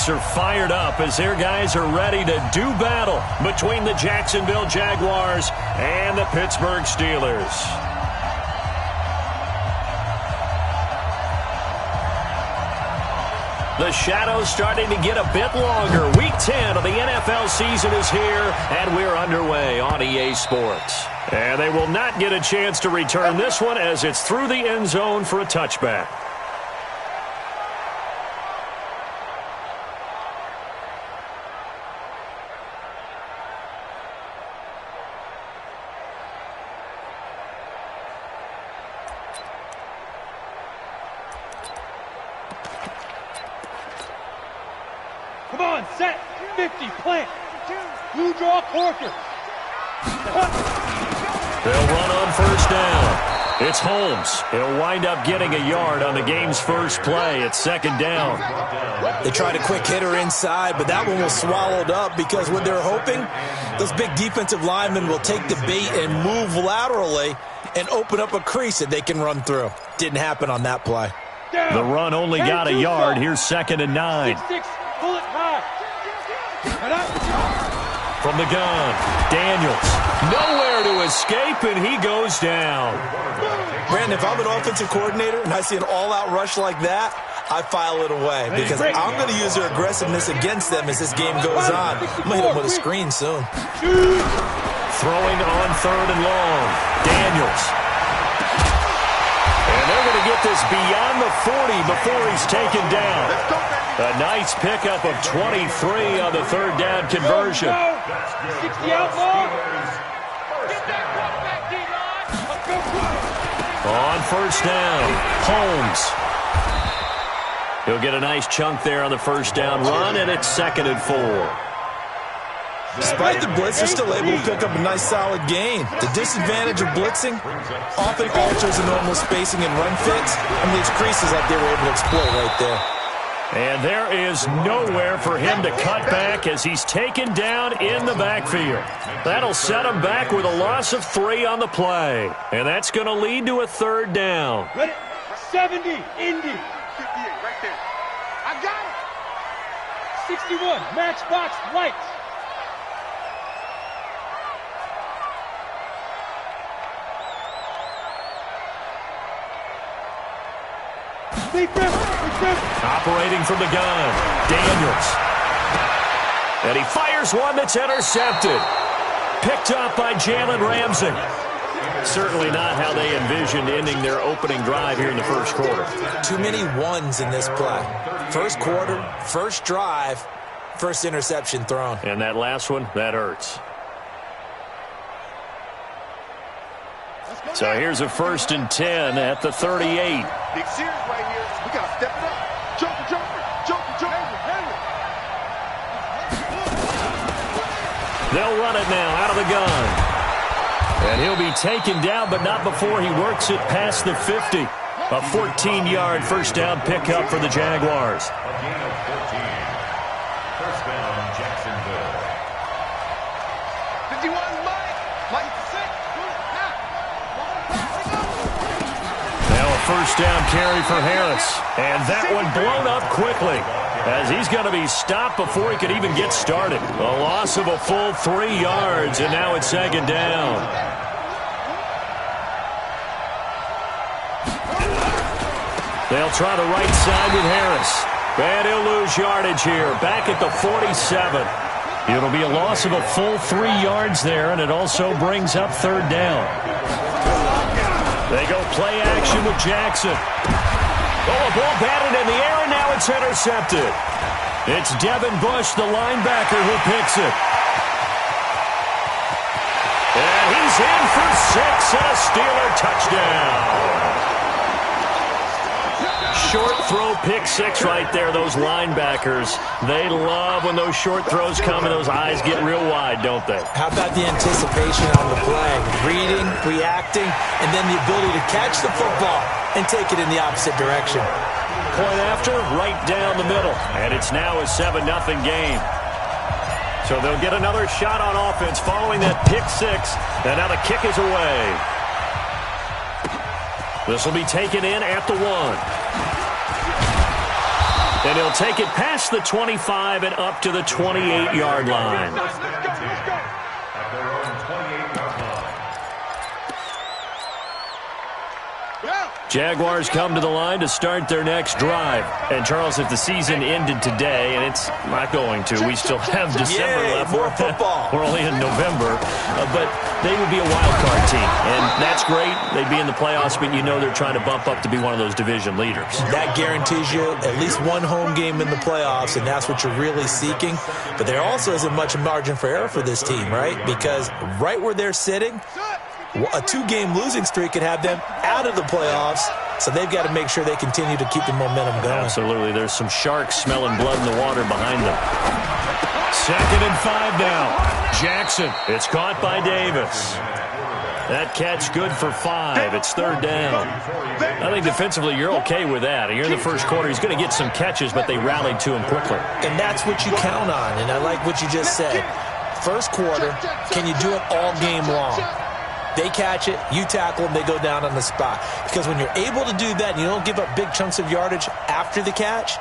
folks are fired up as their guys are ready to do battle between the Jacksonville Jaguars and the Pittsburgh Steelers. The shadow's starting to get a bit longer. Week 10 of the NFL season is here, and we're underway on EA Sports. And they will not get a chance to return this one as it's through the end zone for a touchback. Come on, set, 50, plant, blue draw, Corker. They'll run on first down. It's Holmes. He'll wind up getting a yard on the game's first play. It's second down. They tried a quick hitter inside, but that one was swallowed up because what they're hoping, those big defensive linemen will take the bait and move laterally and open up a crease that they can run through. Didn't happen on that play. The run only got a yard. Here's 2nd and 9. 6-6, bullet high. From the gun, Daniels. Nowhere to escape, and he goes down. Brandon, if I'm an offensive coordinator and I see an all-out rush like that, I file it away because I'm going to use their aggressiveness against them as this game goes on. I'm going to hit them with a screen soon. Throwing on 3rd and long. Daniels. And they're going to get this beyond the 40 before he's taken down. A nice pickup of 23 on the 3rd down conversion. 60 outlaw. On first down, Holmes. He'll get a nice chunk there on the first down run, and it's 2nd and 4. Despite the blitz, they're still able to pick up a nice solid gain. The disadvantage of blitzing often alters the normal spacing and run fits and leaves creases like they were able to exploit right there. And there is nowhere for him to cut back as he's taken down in the backfield. That'll set him back with a loss of 3 on the play. And that's going to lead to a 3rd down. 70, Indy. 58, right there. I got it. 61, matchbox, lights. Operating from the gun, Daniels. And he fires one that's intercepted. Picked up by Jalen Ramsey. Certainly not how they envisioned ending their opening drive here in the first quarter. Too many ones in this play. First quarter, first drive, first interception thrown. And that last one, that hurts. So here's a 1st and 10 at the 38. Big series right here. We got to step it up. Jumper. They'll run it now out of the gun. And he'll be taken down, but not before he works it past the 50. A 14-yard first down pickup for the Jaguars. First down, Jacksonville. 51, Mike. Now a first down carry for Harris. And that one blown up quickly as he's going to be stopped before he could even get started. A loss of a full 3 yards, and now it's 2nd down. They'll try the right side with Harris. And he'll lose yardage here, back at the 47. It'll be a loss of a full 3 yards there, and it also brings up 3rd down. They go play action with Jackson. Oh, a ball batted in the air, and now it's intercepted. It's Devin Bush, the linebacker, who picks it. And he's in for 6 and a Steeler touchdown. Short throw, pick 6 right there, those linebackers. They love when those short throws come and those eyes get real wide, don't they? How about the anticipation on the play? Reading, reacting, and then the ability to catch the football and take it in the opposite direction. Point after, right down the middle. And it's now a 7-0 game. So they'll get another shot on offense following that pick 6. And now the kick is away. This will be taken in at the 1. And he'll take it past the 25 and up to the 28-yard line. Let's go. Jaguars come to the line to start their next drive. And, Charles, if the season ended today, and it's not going to, we still have December left. More football. We're only in November. But they would be a wild card team. And that's great. They'd be in the playoffs, but you know they're trying to bump up to be one of those division leaders. That guarantees you at least one home game in the playoffs, and that's what you're really seeking. But there also isn't much margin for error for this team, right? Because right where they're sitting, a two-game losing streak could have them out of the playoffs, so they've got to make sure they continue to keep the momentum going. Absolutely. There's some sharks smelling blood in the water behind them. 2nd and 5 now. Jackson. It's caught by Davis. That catch good for 5. It's 3rd down. I think defensively you're okay with that. Here in the first quarter, he's going to get some catches, but they rallied to him quickly. And that's what you count on, and I like what you just said. First quarter, can you do it all game long? They catch it, you tackle them, they go down on the spot. Because when you're able to do that and you don't give up big chunks of yardage after the catch,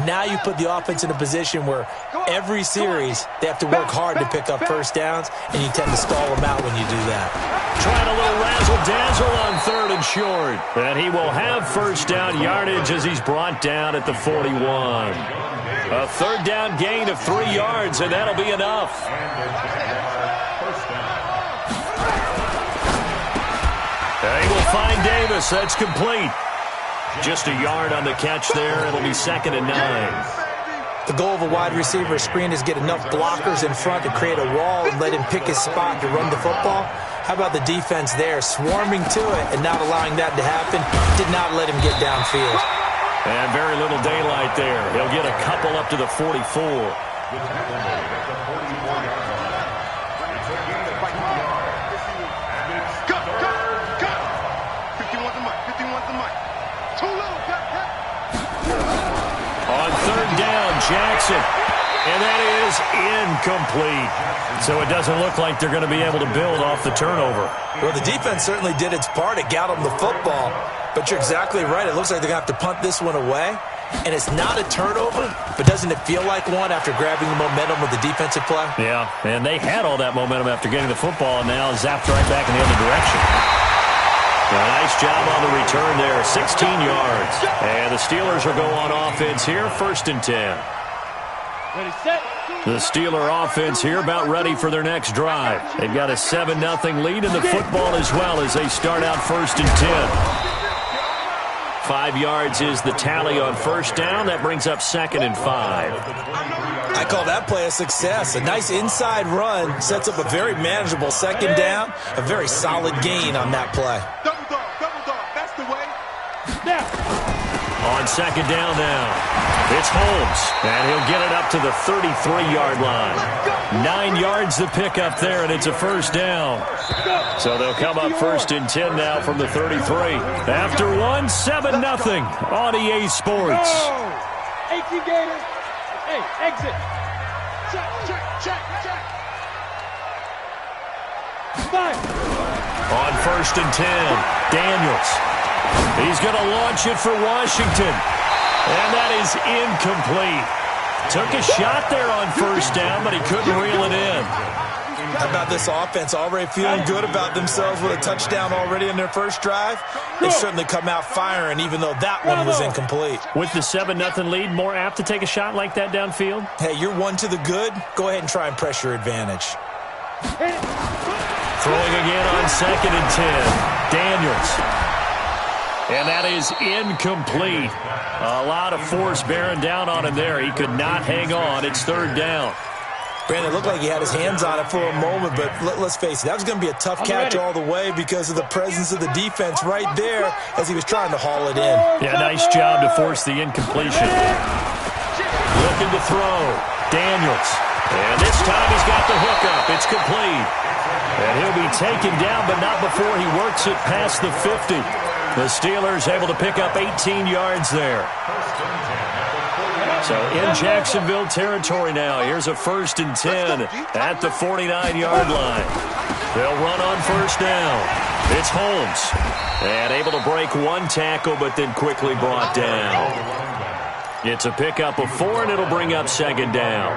now you put the offense in a position where every series they have to work hard to pick up first downs, and you tend to stall them out when you do that. Trying a little razzle-dazzle on 3rd and short. And he will have first down yardage as he's brought down at the 41. A 3rd down gain of 3 yards, and that'll be enough. They will find Davis. That's complete. Just a yard on the catch there. It'll be 2nd and 9. The goal of a wide receiver screen is get enough blockers in front to create a wall and let him pick his spot to run the football. How about the defense there, swarming to it and not allowing that to happen? Did not let him get downfield. And very little daylight there. He'll get a couple up to the 44. On 3rd down, Jackson. And that is incomplete. So it doesn't look like they're going to be able to build off the turnover. Well, the defense certainly did its part. It got them the football. But you're exactly right. It looks like they're going to have to punt this one away. And it's not a turnover, but doesn't it feel like one after grabbing the momentum with the defensive play? Yeah, and they had all that momentum after getting the football, and now zapped right back in the other direction. A nice job on the return there, 16 yards. And the Steelers will go on offense here, 1st and 10. Ready, set. The Steeler offense here about ready for their next drive. They've got a 7-0 lead in the football as well as they start out 1st and 10. 5 yards is the tally on 1st down. That brings up 2nd and 5. I call that play a success. A nice inside run sets up a very manageable 2nd down. A very solid gain on that play. Double dog, that's the way. Now. On 2nd down now, it's Holmes, and he'll get it up to the 33-yard line. 9 yards to pick up there, and it's a 1st down. So they'll come up 1st and 10 now from the 33. After one, 7-0 on EA Sports. 18 Gators. Hey, exit. Check. 5. On 1st and 10, Daniels. He's going to launch it for Washington. And that is incomplete. Took a shot there on 1st down, but he couldn't reel it in. How about this offense already feeling good about themselves with a touchdown already in their first drive? They've certainly come out firing, even though that one was incomplete. With the 7-0 lead, more apt to take a shot like that downfield? Hey, you're one to the good. Go ahead and try and press your advantage. Throwing again on 2nd and 10. Daniels. And that is incomplete. A lot of force bearing down on him there. He could not hang on. It's 3rd down. Brandon, it looked like he had his hands on it for a moment, but let's face it, that was going to be a tough catch all the way because of the presence of the defense right there as he was trying to haul it in. Yeah, nice job to force the incompletion. Looking to throw. Daniels. And this time he's got the hook up. It's complete. And he'll be taken down, but not before he works it past the 50. The Steelers able to pick up 18 yards there. So in Jacksonville territory now. Here's a 1st and 10 at the 49-yard line. They'll run on 1st down. It's Holmes. And able to break one tackle, but then quickly brought down. It's a pickup of 4, and it'll bring up second down.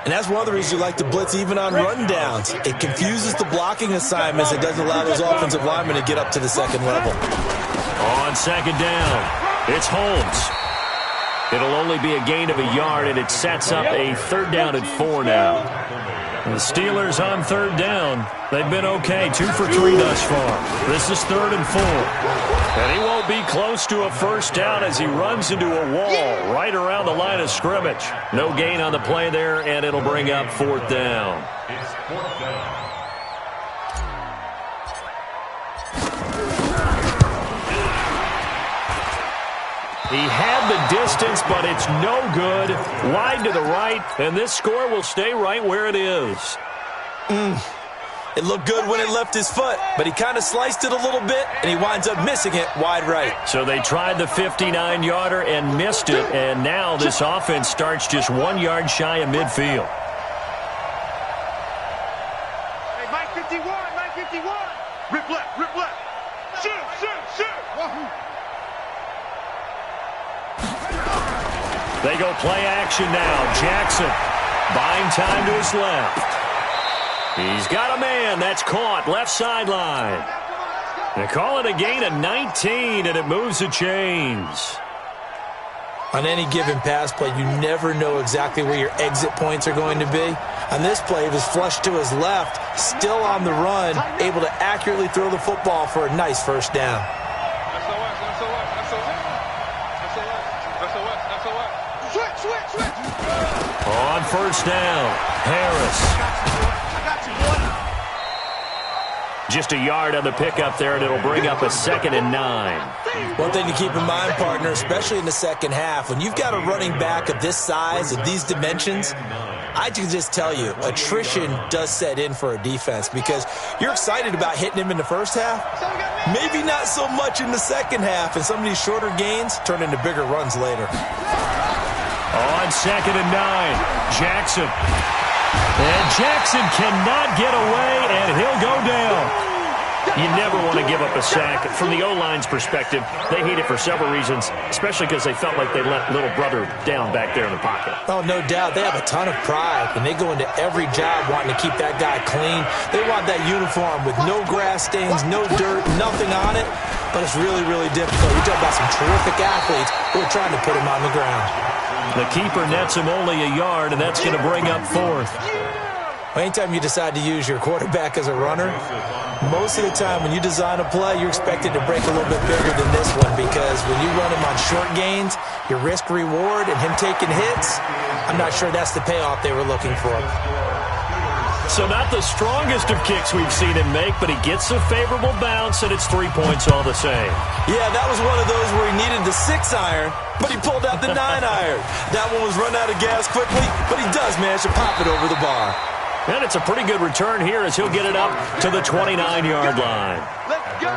And that's one of the reasons you like to blitz even on rundowns. It confuses the blocking assignments. It doesn't allow those offensive linemen to get up to the second level. On second down, it's Holmes. It'll only be a gain of a yard, and it sets up a third down and 4 now. And the Steelers on third down. They've been okay, 2 for 3 thus far. This is 3rd and 4. And he won't be close to a first down as he runs into a wall right around the line of scrimmage. No gain on the play there, and it'll bring up 4th down. He had the distance, but it's no good. Wide to the right, and this score will stay right where it is. It looked good when it left his foot, but he kind of sliced it a little bit, and he winds up missing it wide right. So they tried the 59-yarder and missed it, and now this offense starts just 1 yard shy of midfield. Hey, Mike 51, Mike 51. Rip left, rip left. Shoot, shoot, shoot. They go play action now. Jackson buying time to his left. He's got a man. That's caught. Left sideline. They call it a gain of 19, and it moves the chains. On any given pass play, you never know exactly where your exit points are going to be. On this play, it was flushed to his left, still on the run, able to accurately throw the football for a nice first down. On first down, Harris. Just a yard on the pickup there, and it'll bring up a 2nd and 9. One thing to keep in mind, partner, especially in the second half, when you've got a running back of this size, of these dimensions, I can just tell you, attrition does set in for a defense because you're excited about hitting him in the first half. Maybe not so much in the second half, and some of these shorter gains turn into bigger runs later. On 2nd and 9, Jackson. And Jackson cannot get away, and he'll go down. You never want to give up a sack. From the O-line's perspective, they hate it for several reasons, especially because they felt like they let little brother down back there in the pocket. Oh, no doubt. They have a ton of pride, and they go into every job wanting to keep that guy clean. They want that uniform with no grass stains, no dirt, nothing on it, but it's really, really difficult. You're talking about some terrific athletes who are trying to put him on the ground. The keeper nets him only a yard, and that's going to bring up 4th. Anytime you decide to use your quarterback as a runner, most of the time when you design a play, you're expected to break a little bit bigger than this one because when you run him on short gains, your risk-reward and him taking hits, I'm not sure that's the payoff they were looking for. So not the strongest of kicks we've seen him make, but he gets a favorable bounce, and it's 3 points all the same. Yeah, that was one of those where he needed the 6-iron, but he pulled out the 9-iron. That one was run out of gas quickly, but he does manage to pop it over the bar. And it's a pretty good return here as he'll get it up to the 29-yard line. Let's go.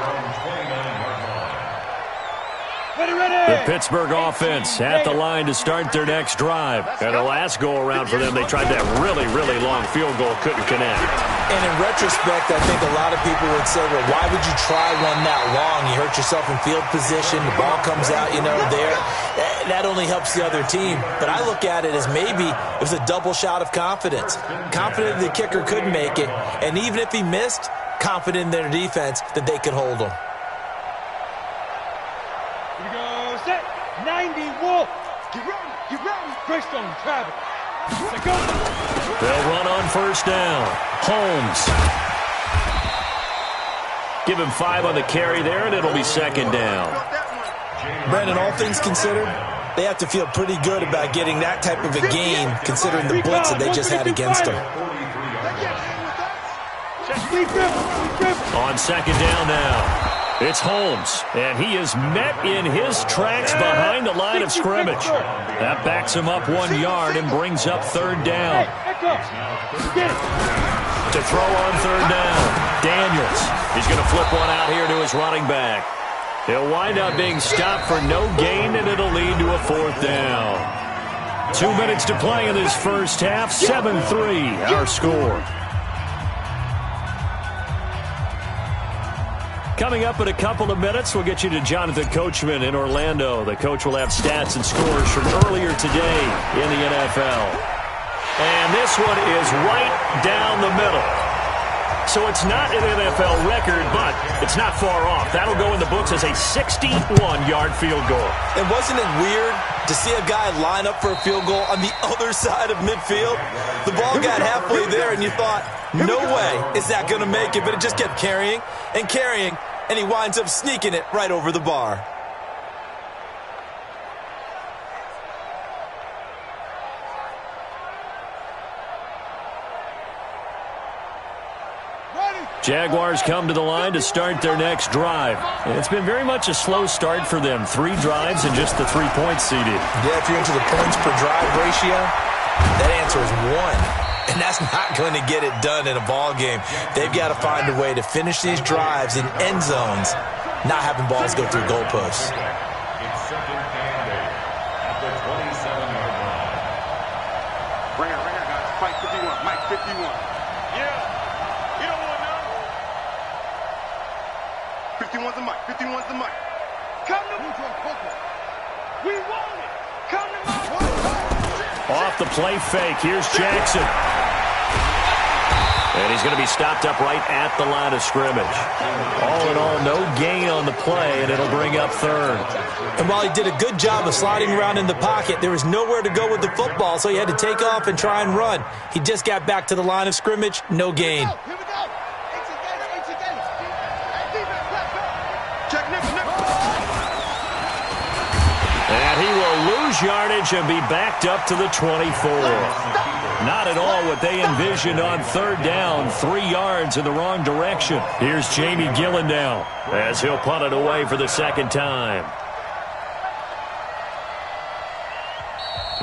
The Pittsburgh offense at the line to start their next drive. And the last go-around for them, they tried that really, really long field goal, couldn't connect. And in retrospect, I think a lot of people would say, well, why would you try one that long? You hurt yourself in field position, the ball comes out, there. That only helps the other team. But I look at it as maybe it was a double shot of confidence. Confident the kicker could make it, and even if he missed, confident in their defense that they could hold him. 90 Wolf. Get ready, get ready. Greystone, travel. Go. They'll run on first down. Holmes. Give him 5 on the carry there, and it'll be 2nd down. Brandon, all things considered, they have to feel pretty good about getting that type of a gain considering the blitz that they just had against them. On 2nd down now. It's Holmes, and he is met in his tracks behind the line of scrimmage. That backs him up 1 yard and brings up 3rd down. To throw on 3rd down, Daniels. He's going to flip one out here to his running back. He'll wind up being stopped for no gain, and it'll lead to a 4th down. 2 minutes to play in this first half, 7-3 our score. Coming up in a couple of minutes, we'll get you to Jonathan Coachman in Orlando. The coach will have stats and scores from earlier today in the NFL. And this one is right down the middle. So it's not an NFL record, but it's not far off. That'll go in the books as a 61-yard field goal. And wasn't it weird to see a guy line up for a field goal on the other side of midfield? The ball got halfway there, and you thought, no way is that going to make it, but it just kept carrying and carrying, and he winds up sneaking it right over the bar. Jaguars come to the line to start their next drive. And it's been very much a slow start for them. 3 drives and just the 3 points CD. Yeah, if you're into the points per drive ratio, that answer is 1. And that's not going to get it done in a ball game. They've got to find a way to finish these drives in end zones, not having balls go through goalposts. It's second and 8 at the 27-yard line. Right here, guys. Mike 51. Mike 51. Yeah. You don't want to know. 51's the mic. 51's the mic. Come to me. We want it. Come to me. Off the play fake. Here's Jackson. And he's going to be stopped up right at the line of scrimmage. All in all, no gain on the play, and it'll bring up third. And while he did a good job of sliding around in the pocket, there was nowhere to go with the football, so he had to take off and try and run. He just got back to the line of scrimmage, no gain. Here we go. It's again. Check Nick. And he will lose yardage and be backed up to the 24. Not at all what they envisioned on third down. 3 yards in the wrong direction. Here's Jamie Gillen now as he'll punt it away for the second time.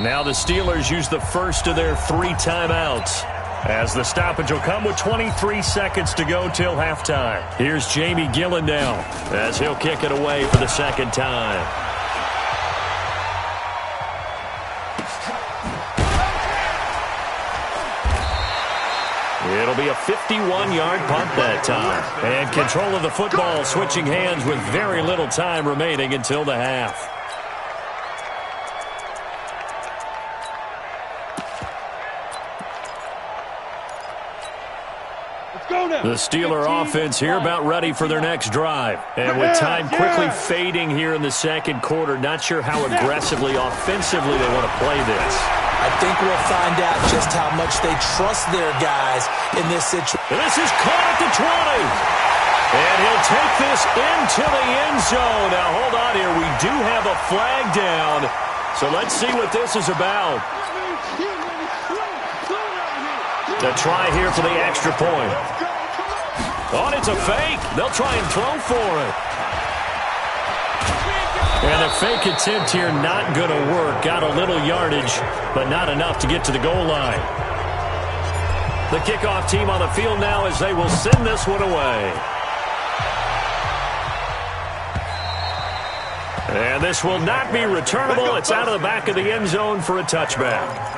Now the Steelers use the first of their 3 timeouts, as the stoppage will come with 23 seconds to go till halftime. Here's Jamie Gillen now as he'll kick it away for the second time. It'll be a 51-yard punt that time. And control of the football switching hands with very little time remaining until the half. The Steeler offense here about ready for their next drive. And with time quickly fading here in the second quarter, not sure how aggressively, offensively they want to play this. I think we'll find out just how much they trust their guys in this situation. And this is caught at the 20. And he'll take this into the end zone. Now, hold on here. We do have a flag down. So let's see what this is about. The try here for the extra point. Oh, it's a fake. They'll try and throw for it. And a fake attempt here not going to work. Got a little yardage, but not enough to get to the goal line. The kickoff team on the field now as they will send this one away. And this will not be returnable. It's out of the back of the end zone for a touchback.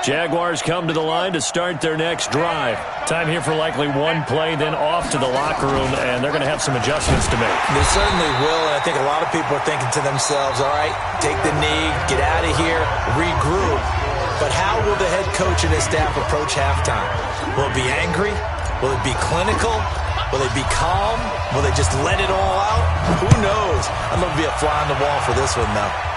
Jaguars come to the line to start their next drive. Time here for likely one play, then off to the locker room, and they're going to have some adjustments to make. They certainly will, and I think a lot of people are thinking to themselves, all right, take the knee, get out of here, regroup. But how will the head coach and his staff approach halftime? Will it be angry? Will it be clinical? Will they be calm? Will they just let it all out? Who knows? I'm going to be a fly on the wall for this one, though.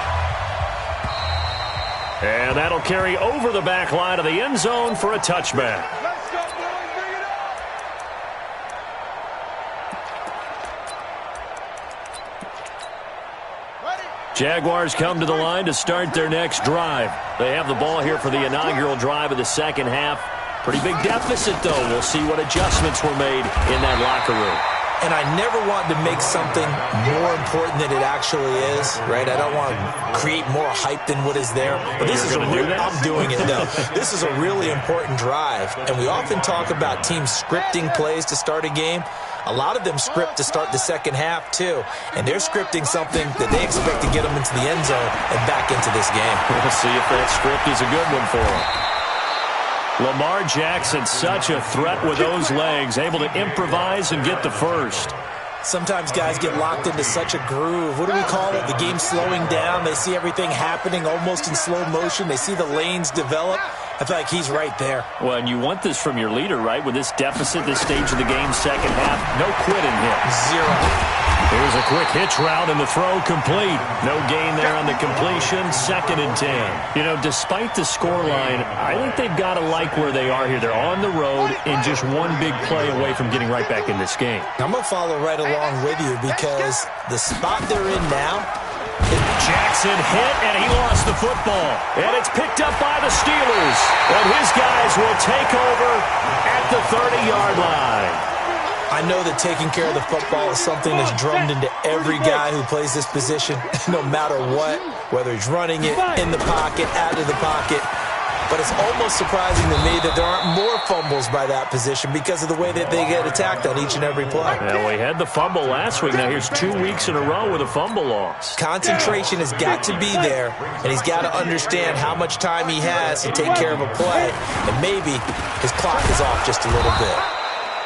And that'll carry over the back line of the end zone for a touchback. Let's go, boys. Bring it up. Jaguars come to the line to start their next drive. They have the ball here for the inaugural drive of the second half. Pretty big deficit, though. We'll see what adjustments were made in that locker room. And I never want to make something more important than it actually is, right? I don't want to create more hype than what is there. But this is a real, I'm doing it, though. This is a really important drive. And we often talk about teams scripting plays to start a game. A lot of them script to start the second half, too. And they're scripting something that they expect to get them into the end zone and back into this game. We'll see if that script is a good one for them. Lamar Jackson, such a threat with those legs, able to improvise and get the first. Sometimes guys get locked into such a groove. What do we call it? The game's slowing down. They see everything happening almost in slow motion. They see the lanes develop. I feel like he's right there. Well, and you want this from your leader, right? With this deficit, this stage of the game, second half, no quitting here. Zero. Here's a quick hitch route and the throw complete. No gain there on the completion, 2nd and 10. You know, despite the scoreline, I think they've got to like where they are here. They're on the road and just one big play away from getting right back in this game. I'm going to follow right along with you because the spot they're in now, Jackson hit, and he lost the football. And it's picked up by the Steelers. And his guys will take over at the 30-yard line. I know that taking care of the football is something that's drummed into every guy who plays this position, no matter what, whether he's running it, in the pocket, out of the pocket. But it's almost surprising to me that there aren't more fumbles by that position because of the way that they get attacked on each and every play. Well, we had the fumble last week. Now here's 2 weeks in a row with a fumble loss. Concentration has got to be there, and he's got to understand how much time he has to take care of a play, and maybe his clock is off just a little bit.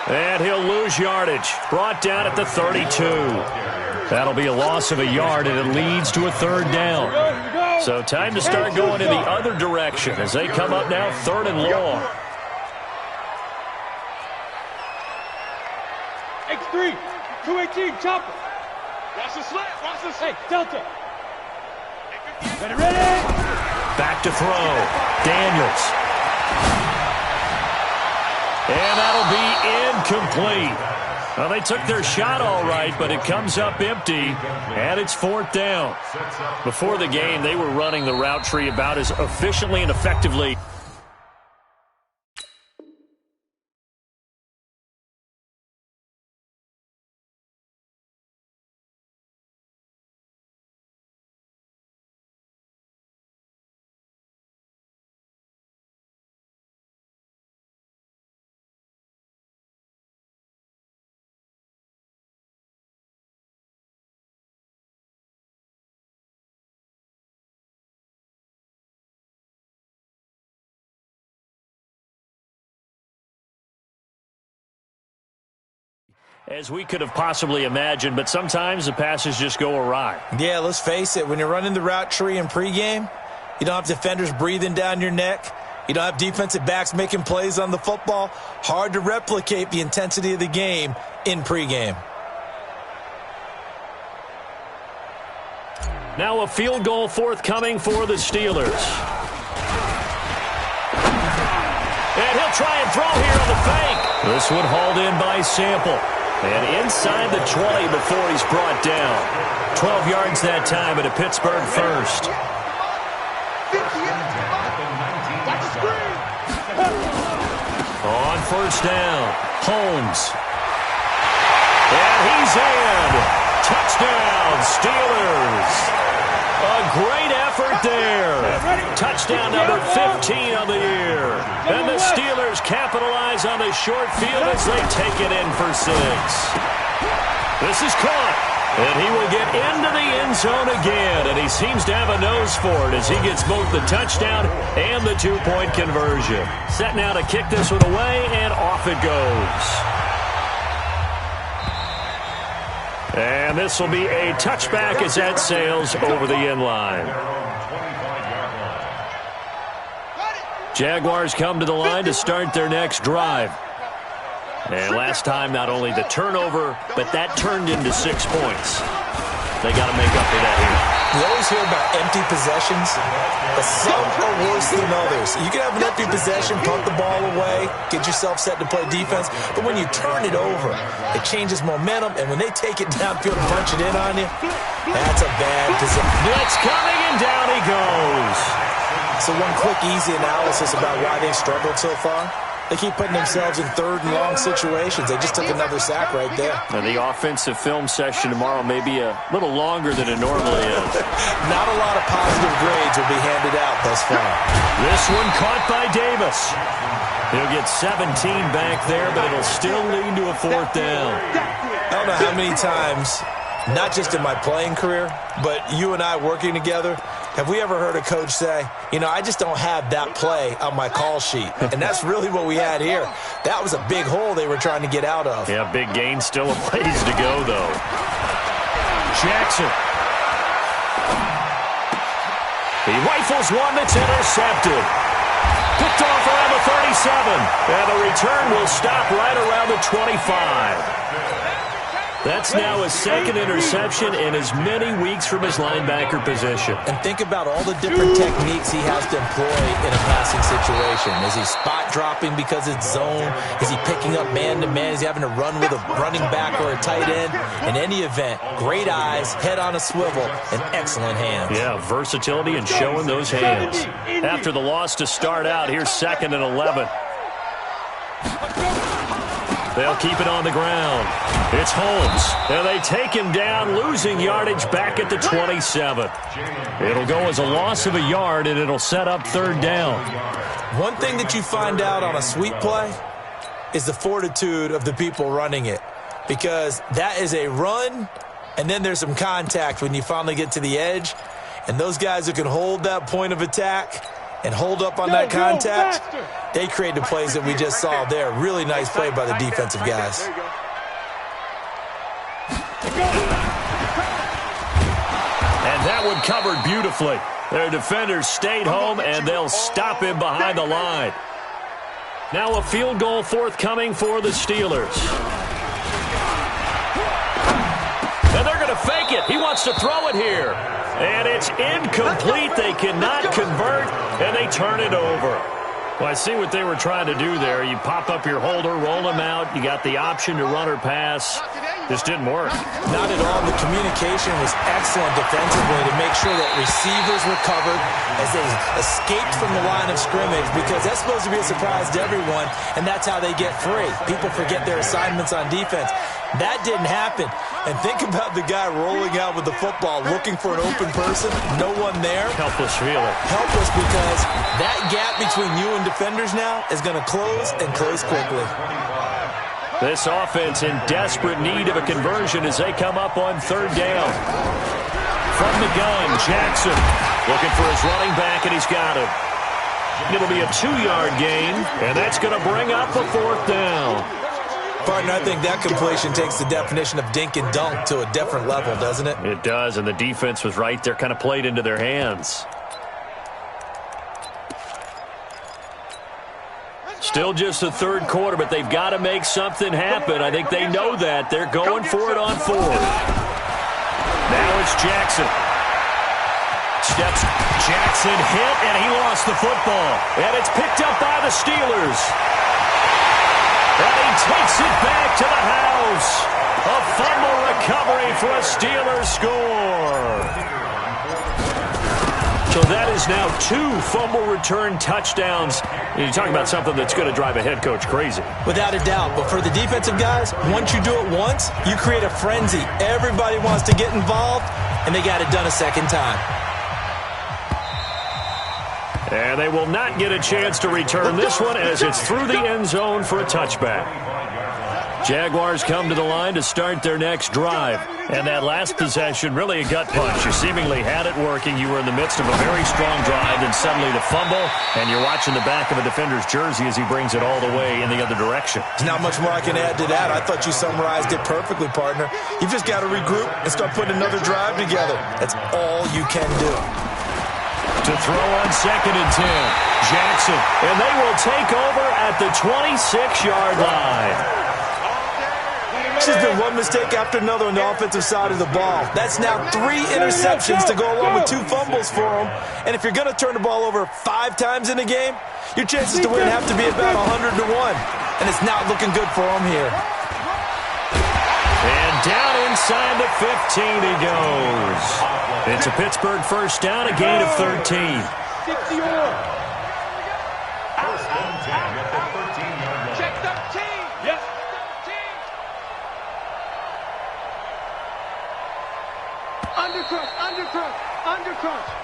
And he'll lose yardage. Brought down at the 32. That'll be a loss of a yard, and it leads to a 3rd down. So time to start going in the other direction as they come up now 3rd and long. X3, 218, chopper. Watch the slip. Watch the slip. Hey, Delta. Ready. Back to throw. Daniels. And that'll be incomplete. Well, they took their shot all right, but it comes up empty, and it's 4th down. Before the game, they were running the route tree about as efficiently and effectively. As we could have possibly imagined, but sometimes the passes just go awry. Yeah, let's face it. When you're running the route tree in pregame, you don't have defenders breathing down your neck. You don't have defensive backs making plays on the football. Hard to replicate the intensity of the game in pregame. Now a field goal forthcoming for the Steelers. And he'll try and throw here on the fake. This one hauled in by Sample. And inside the 20 before he's brought down. 12 yards that time at a Pittsburgh first. On 1st down, Holmes. And he's in. Touchdown, Steelers. A great effort there. Touchdown number 15 of the year. And the Steelers capitalize on the short field as they take it in for 6. This is caught. And he will get into the end zone again. And he seems to have a nose for it as he gets both the touchdown and the 2-point conversion. Set now to kick this one away, and off it goes. And this will be a touchback as that sails over the end line. Jaguars come to the line to start their next drive. And last time, not only the turnover, but that turned into 6 points. They got to make up for that here. You always hear about empty possessions, but some are worse than others. You can have an empty possession, punt the ball away, get yourself set to play defense, but when you turn it over, it changes momentum, and when they take it downfield and punch it in on you, that's a bad possession. Blitz coming, and down he goes. So one quick, easy analysis about why they've struggled so far. They keep putting themselves in third and long situations. They just took another sack right there. And the offensive film session tomorrow may be a little longer than it normally is. Not a lot of positive grades will be handed out thus far. This one caught by Davis. He'll get 17 back there, but it'll still lead to a fourth down. I don't know how many times, not just in my playing career, but you and I working together, have we ever heard a coach say, you know, I just don't have that play on my call sheet? And that's really what we had here. That was a big hole they were trying to get out of. Yeah, big gain, still a ways to go, though. Jackson. He rifles one that's intercepted. Picked off around the 37. And the return will stop right around the 25. That's now his second interception in as many weeks from his linebacker position. And think about all the different techniques he has to employ in a passing situation. Is he spot dropping because it's zone? Is he picking up man-to-man? Is he having to run with a running back or a tight end? In any event, great eyes, head on a swivel, and excellent hands. Yeah, versatility and showing those hands. After the loss to start out, here's 2nd and 11. They'll keep it on the ground. It's Holmes. And they take him down, losing yardage back at the 27. It'll go as a loss of a yard, and it'll set up 3rd down. One thing that you find out on a sweep play is the fortitude of the people running it. Because that is a run, and then there's some contact when you finally get to the edge. And those guys who can hold that point of attack and hold up on that contact, they create the plays that we just saw there. Really nice play by the defensive guys. And that one covered beautifully. Their defenders stayed home, and they'll stop him behind the line. Now a field goal forthcoming for the Steelers. And they're going to fake it. He wants to throw it here. And it's incomplete. They cannot convert, and they turn it over. Well, I see what they were trying to do there. You pop up your holder, roll him out. You got the option to run or pass. This didn't work. Not at all. The communication was excellent defensively to make sure that receivers were covered as they escaped from the line of scrimmage, because that's supposed to be a surprise to everyone, and that's how they get free. People forget their assignments on defense. That didn't happen. And think about the guy rolling out with the football, looking for an open person, no one there. Helpless feeling. Helpless, because that gap between you and defenders now is going to close, and close quickly. This offense in desperate need of a conversion as they come up on 3rd down. From the gun, Jackson looking for his running back, and he's got him. It'll be a 2-yard gain, and that's going to bring up a 4th down. Partner, I think that completion takes the definition of dink and dunk to a different level, doesn't it? It does, and the defense was right there, kind of played into their hands. Still just the 3rd quarter, but they've got to make something happen. I think they know that. They're going for it on 4th. Now it's Jackson. Steps. Jackson hit, and he lost the football. And it's picked up by the Steelers. And he takes it back to the house. A fumble recovery for a Steelers score. So that is now 2 fumble return touchdowns. You're talking about something that's going to drive a head coach crazy. Without a doubt. But for the defensive guys, once you do it once, you create a frenzy. Everybody wants to get involved, and they got it done a second time. And they will not get a chance to return this one as it's through the end zone for a touchback. Jaguars come to the line to start their next drive. And that last possession, really a gut punch. You seemingly had it working. You were in the midst of a very strong drive, and suddenly the fumble, and you're watching the back of a defender's jersey as he brings it all the way in the other direction. There's not much more I can add to that. I thought you summarized it perfectly, partner. You've just got to regroup and start putting another drive together. That's all you can do. To throw on 2nd and 10, Jackson, and they will take over at the 26-yard line. There's been one mistake after another on the offensive side of the ball. That's now 3 interceptions to go along with 2 fumbles for them. And if you're going to turn the ball over 5 times in a game, your chances to win have to be about 100 to 1. And it's not looking good for them here. And down inside the 15 he goes. It's a Pittsburgh first down, a gain of 13. First and 10 at the 13-yard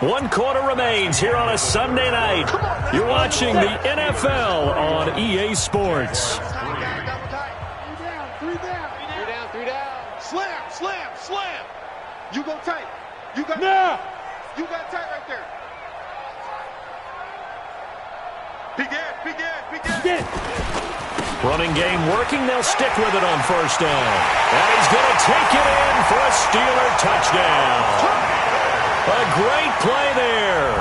1 quarter remains here on a Sunday night. You're watching the NFL on EA Sports. Three down. Slam. You go tight. You got tight right there. Big end. Running game working. They'll stick with it on first down. And he's going to take it in for a Steeler touchdown. A great play there.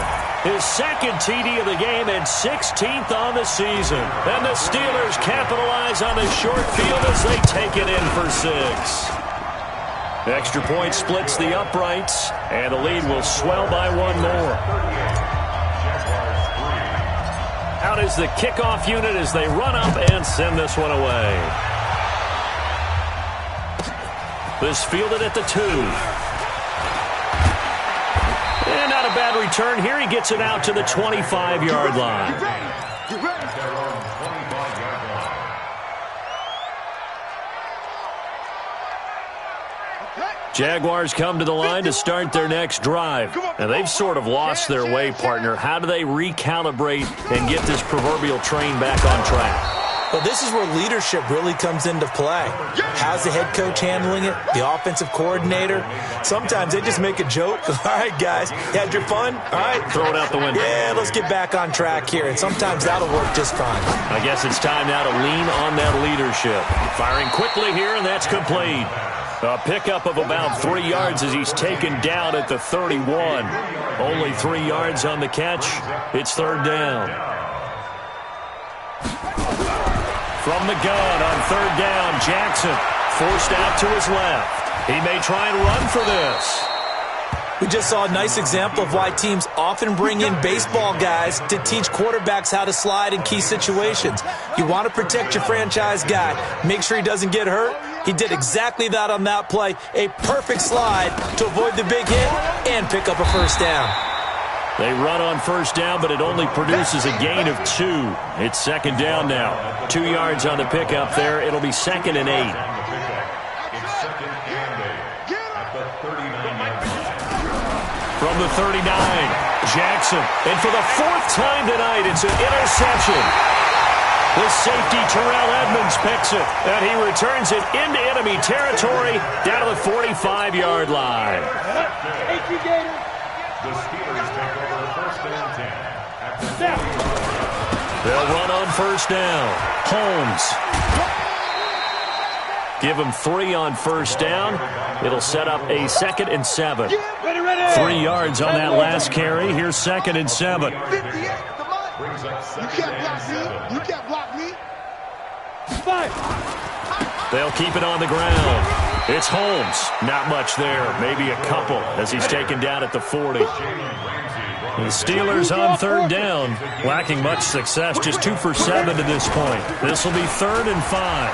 His second TD of the game and 16th on the season. And the Steelers capitalize on the short field as they take it in for 6. Extra point splits the uprights, and the lead will swell by 1 more. Out is the kickoff unit as they run up and send this one away. This fielded at the 2. And not a bad return here. He gets it out to the 25-yard line. Jaguars come to the line to start their next drive. And they've sort of lost their way, partner. How do they recalibrate and get this proverbial train back on track? Well, this is where leadership really comes into play. How's the head coach handling it? The offensive coordinator? Sometimes they just make a joke. All right, guys, you had your fun? All right. Throw it out the window. Yeah, let's get back on track here. And sometimes that'll work just fine. I guess it's time now to lean on that leadership. Firing quickly here, and that's complete. A pickup of about 3 yards as he's taken down at the 31. Only 3 yards on the catch. It's third down. From the gun on third down, Jackson forced out to his left. He may try and run for this. We just saw a nice example of why teams often bring in baseball guys to teach quarterbacks how to slide in key situations. You want to protect your franchise guy. Make sure he doesn't get hurt. He did exactly that on that play. A perfect slide to avoid the big hit and pick up a first down. They run on first down, but it only produces a gain of 2. It's second down now. 2 yards on the pickup there. It'll be 2nd and 8. From the 39, Jackson. And for the 4th time tonight, it's an interception. The safety, Terrell Edmonds, picks it, and he returns it into enemy territory down to the 45-yard line. The Steelers take over first and 10. At the They'll run on first down. Holmes. Give him 3 on first down. It'll set up a 2nd and 7. 3 yards on that last carry. Here's 2nd and 7. You can't block me. 5. They'll keep it on the ground. It's Holmes. Not much there. Maybe a couple as he's taken down at the 40. The Steelers on third down, lacking much success, just 2 for 7 to this point. This will be 3rd and 5.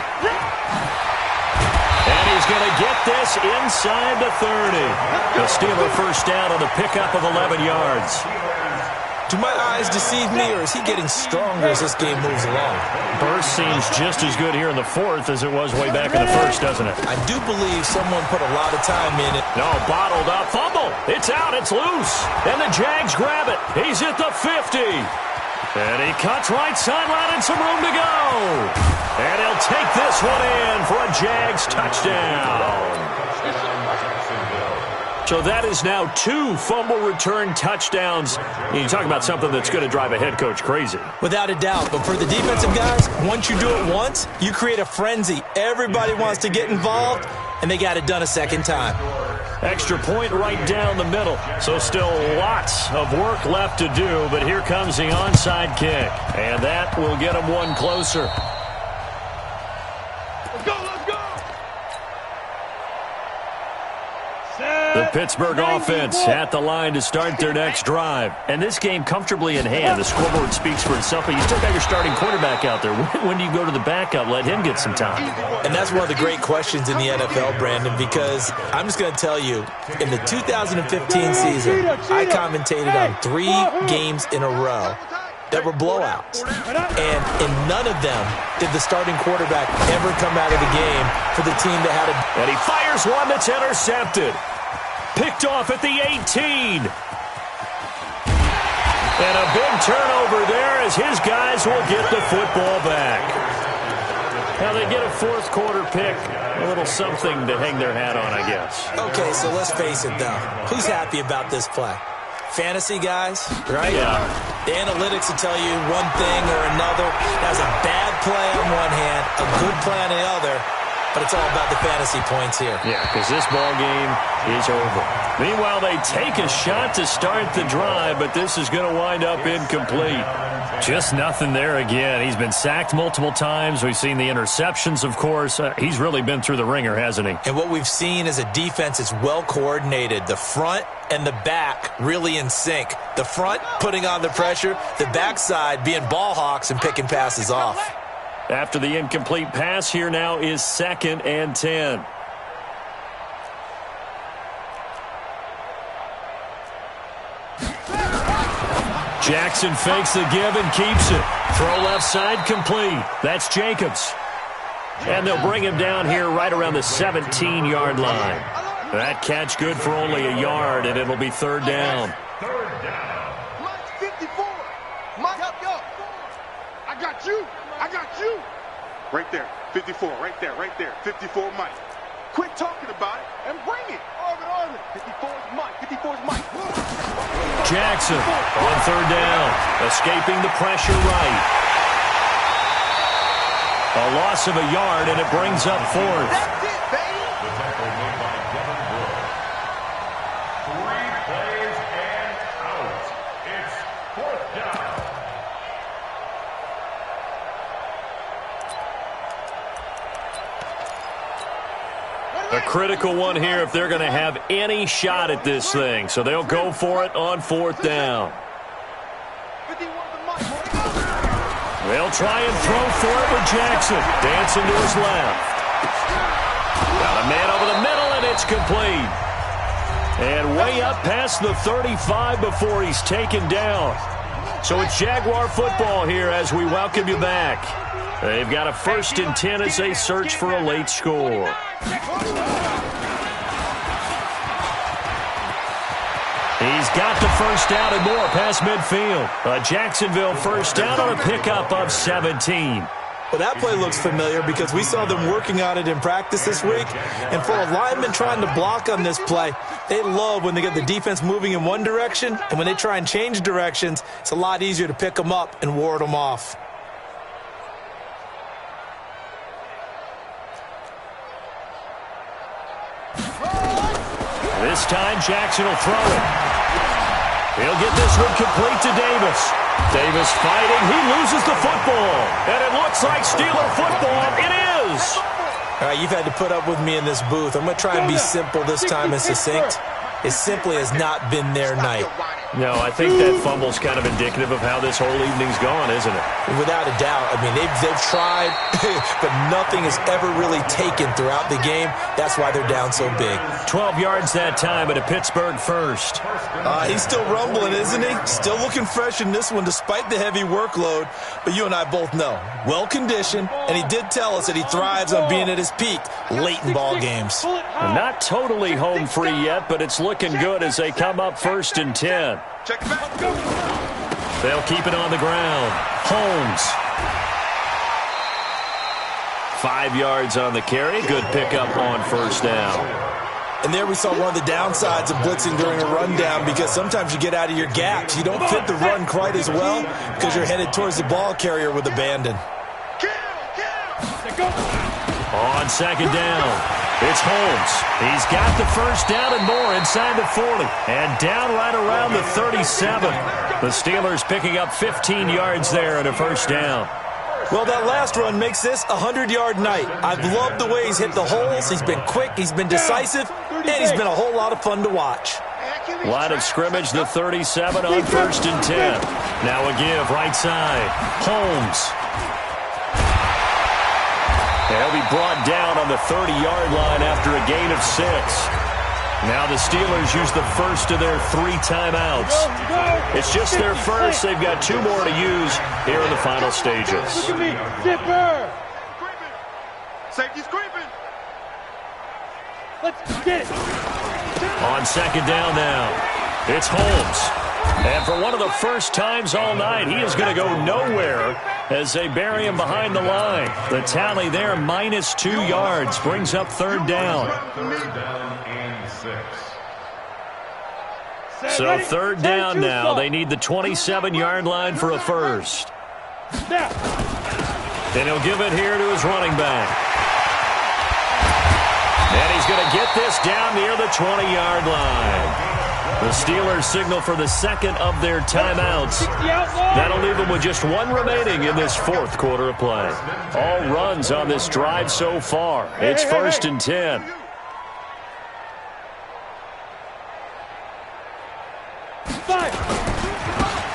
And he's going to get this inside the 30. The Steeler first down on the pickup of 11 yards. Do my eyes deceive me, or is he getting stronger as this game moves along? Burst seems just as good here in the 4th as it was way back in the 1st, doesn't it? I do believe someone put a lot of time in it. No, bottled up. Fumble. It's out. It's loose. And the Jags grab it. He's at the 50. And he cuts right sideline and some room to go. And he'll take this one in for a Jags touchdown. So that is now 2 fumble return touchdowns. You talk about something that's going to drive a head coach crazy. Without a doubt. But for the defensive guys, once you do it once, you create a frenzy. Everybody wants to get involved, and they got it done a second time. Extra point right down the middle. So still lots of work left to do, but here comes the onside kick. And that will get them one closer. Let's go. The Pittsburgh offense at the line to start their next drive. And this game comfortably in hand. The scoreboard speaks for itself, but you still got your starting quarterback out there. When do you go to the backup? Let him get some time. And that's one of the great questions in the NFL, Brandon, because I'm just going to tell you, in the 2015 season, I commentated on 3 games in a row that were blowouts. And in none of them did the starting quarterback ever come out of the game for the team that had a... And he fires one that's intercepted. Picked off at the 18. And a big turnover there as his guys will get the football back. Now they get a fourth quarter pick. A little something to hang their hat on, I guess. Okay, so let's face it, though. Who's happy about this play? Fantasy guys, right? Yeah. The analytics will tell you one thing or another. That's a bad play on one hand, a good play on the other. But it's all about the fantasy points here. Yeah, because this ball game is over. Meanwhile, they take a shot to start the drive, but this is going to wind up incomplete. Just nothing there again. He's been sacked multiple times. We've seen the interceptions, of course. He's really been through the ringer, hasn't he? And what we've seen is a defense that's well coordinated. The front and the back really in sync. The front putting on the pressure, the backside being ball hawks and picking passes off. After the incomplete pass, here now is 2nd and 10. Jackson fakes the give and keeps it. Throw left side complete. That's Jacobs. And they'll bring him down here right around the 17-yard line. That catch good for only a yard, and it'll be 3rd down. Mike 54. Mike, go. I got you. I got you. Right there. 54. Right there. Right there. 54 Mike. Quit talking about it and bring it. Orbit. 54 is Mike. 54 is Mike. Jackson on 3rd down. Escaping the pressure right. A loss of a yard, and it brings up 4th. That's it, baby. The tackle made by Devin Wood. 3 plays and out. It's 4th down. A critical one here if they're going to have any shot at this thing. So they'll go for it on 4th down. They'll try and throw for it with Jackson. Dancing to his left. Got a man over the middle, and it's complete. And way up past the 35 before he's taken down. So it's Jaguar football here as we welcome you back. They've got a 1st and 10 as they search for a late score. He's got the 1st down and more past midfield. A Jacksonville 1st down on a pickup of 17. Well, that play looks familiar because we saw them working on it in practice this week. And for a lineman trying to block on this play, they love when they get the defense moving in one direction. And when they try and change directions, it's a lot easier to pick them up and ward them off. This time, Jackson will throw it. He'll get this one complete to Davis. Davis fighting. He loses the football. And it looks like Steeler football. It is. All right, you've had to put up with me in this booth. I'm going to try and be simple this time and succinct. It simply has not been their night. No, I think that fumble's kind of indicative of how this whole evening's gone, isn't it? Without a doubt. I mean, they've tried, but nothing is ever really taken throughout the game. That's why they're down so big. 12 yards that time at a Pittsburgh 1st. He's still rumbling, isn't he? Still looking fresh in this one despite the heavy workload. But you and I both know, well-conditioned, and he did tell us that he thrives on being at his peak late in ball games. Not totally home free yet, but it's looking good as they come up 1st and 10. Check back. They'll keep it on the ground. Holmes. 5 yards on the carry. Good pickup on 1st down. And there we saw one of the downsides of blitzing during a rundown because sometimes you get out of your gaps. You don't fit the run quite as well because you're headed towards the ball carrier with abandon. On 2nd down. It's Holmes. He's got the 1st down and more inside the 40. And down right around the 37. The Steelers picking up 15 yards there and a 1st down. Well, that last run makes this a 100-yard night. I've loved the way he's hit the holes. He's been quick, he's been decisive, and he's been a whole lot of fun to watch. Line of scrimmage, the 37 on 1st and 10. Now a give right side. Holmes. They'll be brought down on the 30-yard line after a gain of 6. Now the Steelers use the first of their 3 timeouts. It's just their first. They've got 2 more to use here in the final stages. Look at me. Zipper. Safety's creeping. Let's get it. On second down now, it's Holmes. And for one of the first times all night, he is going to go nowhere as they bury him behind the line. The tally there, -2 yards, brings up third down. So third down now. They need the 27-yard line for a first. And he'll give it here to his running back. And he's going to get this down near the 20-yard line. The Steelers signal for the second of their timeouts. That'll leave them with just one remaining in this fourth quarter of play. All runs on this drive so far. It's first and 10.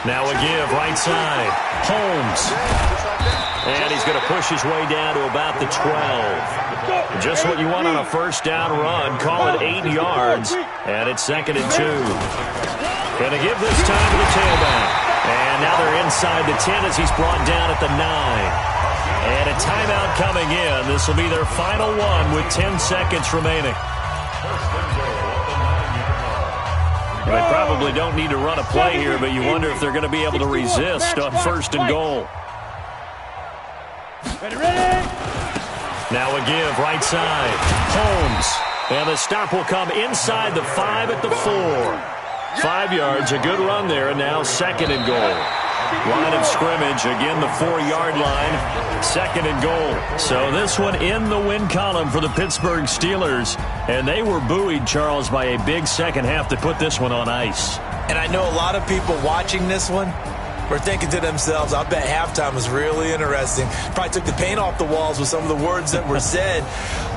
Now a give right side. Holmes. And he's going to push his way down to about the 12. Just what you want on a first down run. Call it 8 yards. And it's second and 2. Going to give this time to the tailback. And now they're inside the 10 as he's brought down at the 9. And a timeout coming in. This will be their final one with 10 seconds remaining. They probably don't need to run a play here, but you wonder if they're going to be able to resist on first and goal. Now a give right side. Holmes. And the stop will come inside the 5 at the 4. 5 yards, a good run there, and now second and goal. Line of scrimmage, again the 4-yard line, second and goal. So this one in the win column for the Pittsburgh Steelers. And they were buoyed, Charles, by a big second half to put this one on ice. And I know a lot of people watching this one were thinking to themselves, I bet halftime was really interesting. Probably took the paint off the walls with some of the words that were said.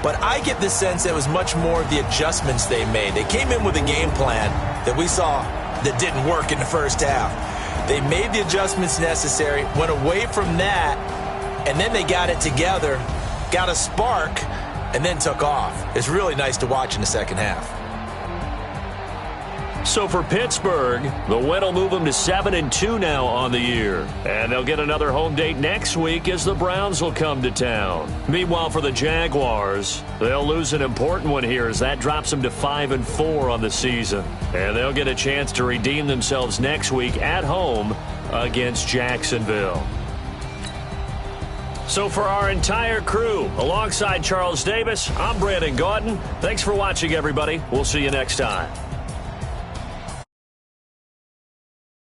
But I get the sense it was much more of the adjustments they made. They came in with a game plan that we saw that didn't work in the first half. They made the adjustments necessary, went away from that, and then they got it together, got a spark, and then took off. It's really nice to watch in the second half. So for Pittsburgh, the win will move them to 7-2 now on the year. And they'll get another home date next week as the Browns will come to town. Meanwhile, for the Jaguars, they'll lose an important one here as that drops them to 5-4 on the season. And they'll get a chance to redeem themselves next week at home against Jacksonville. So for our entire crew, alongside Charles Davis, I'm Brandon Gaudin. Thanks for watching, everybody. We'll see you next time.